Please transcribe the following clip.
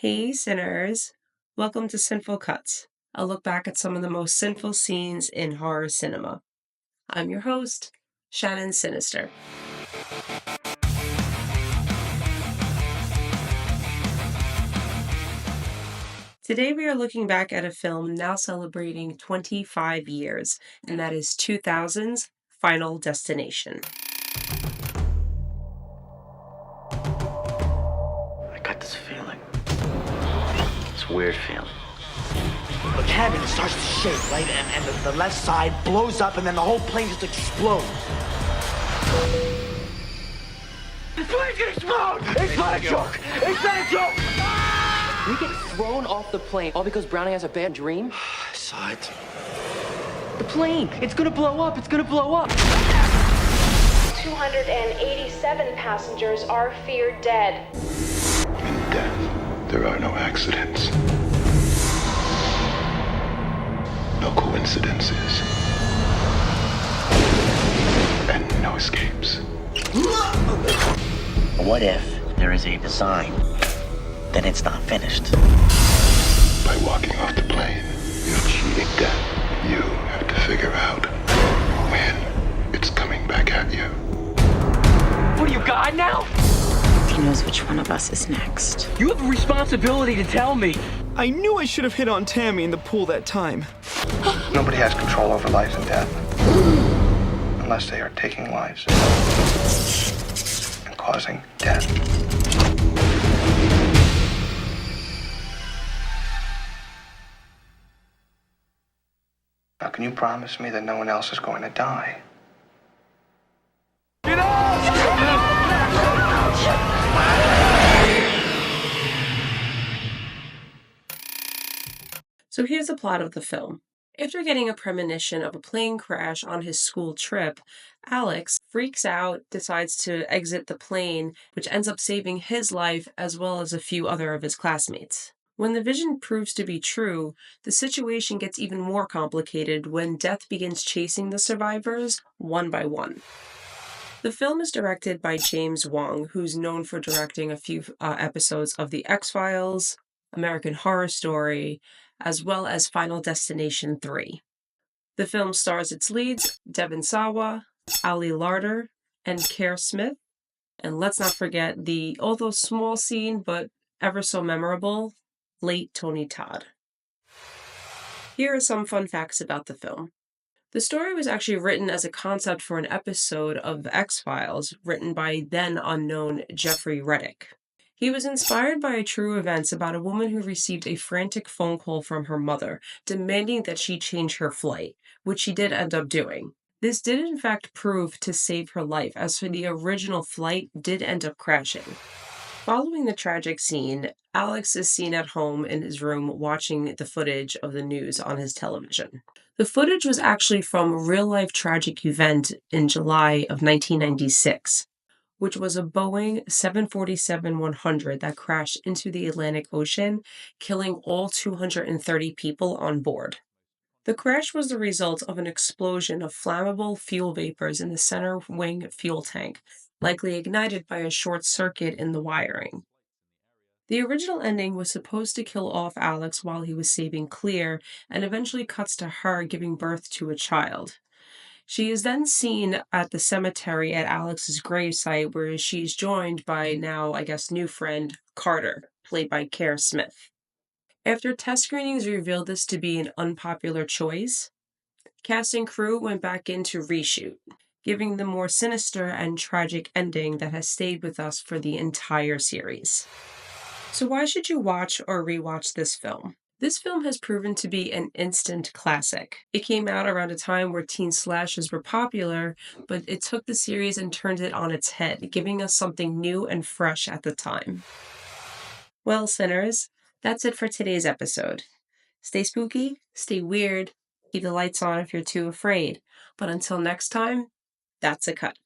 Hey, sinners. Welcome to Sinful Cuts, a look back at some of the most sinful scenes in horror cinema. I'm your host, Shannon Sinister. Today we are looking back at a film now celebrating 25 years, and that is 2000's Final Destination. I got this feeling. This weird feeling. The cabin starts to shake, right? And the left side blows up, and then the whole plane just explodes. The plane's gonna explode! It's not a joke! It's not a joke! We get thrown off the plane all because Brownie has a bad dream? I saw it. The plane! It's gonna blow up! It's gonna blow up! 287 passengers are feared dead. In death, there are no accidents. No coincidences. And no escapes. What if there is a design, then it's not finished? By walking off the plane, you're cheating death. You have to figure out when it's coming back at you. What are you, God now? He knows which one of us is next. You have a responsibility to tell me. I knew I should have hit on Tammy in the pool that time. Nobody has control over life and death. Unless they are taking lives and causing death. Now, can you promise me that no one else is going to die? So here's the plot of the film. After getting a premonition of a plane crash on his school trip, Alex freaks out, decides to exit the plane, which ends up saving his life as well as a few other of his classmates. When the vision proves to be true, the situation gets even more complicated when death begins chasing the survivors one by one. The film is directed by James Wong, who's known for directing a few episodes of The X-Files, American Horror Story, as well as Final Destination 3. The film stars its leads, Devon Sawa, Ali Larter, and Kerr Smith. And let's not forget the, although small scene but ever so memorable, late Tony Todd. Here are some fun facts about the film. The story was actually written as a concept for an episode of The X-Files, written by then unknown Jeffrey Reddick. He was inspired by true events about a woman who received a frantic phone call from her mother, demanding that she change her flight, which she did end up doing. This did in fact prove to save her life, as for the original flight did end up crashing. Following the tragic scene, Alex is seen at home in his room watching the footage of the news on his television. The footage was actually from a real-life tragic event in July of 1996. Which was a Boeing 747-100 that crashed into the Atlantic Ocean, killing all 230 people on board. The crash was the result of an explosion of flammable fuel vapors in the center wing fuel tank, likely ignited by a short circuit in the wiring. The original ending was supposed to kill off Alex while he was saving Clear, and eventually cuts to her giving birth to a child. She is then seen at the cemetery at Alex's gravesite, where she's joined by now, new friend, Carter, played by Kerr Smith. After test screenings revealed this to be an unpopular choice, cast and crew went back in to reshoot, giving the more sinister and tragic ending that has stayed with us for the entire series. So why should you watch or rewatch this film? This film has proven to be an instant classic. It came out around a time where teen slashers were popular, but it took the series and turned it on its head, giving us something new and fresh at the time. Well, sinners, that's it for today's episode. Stay spooky, stay weird, keep the lights on if you're too afraid. But until next time, that's a cut.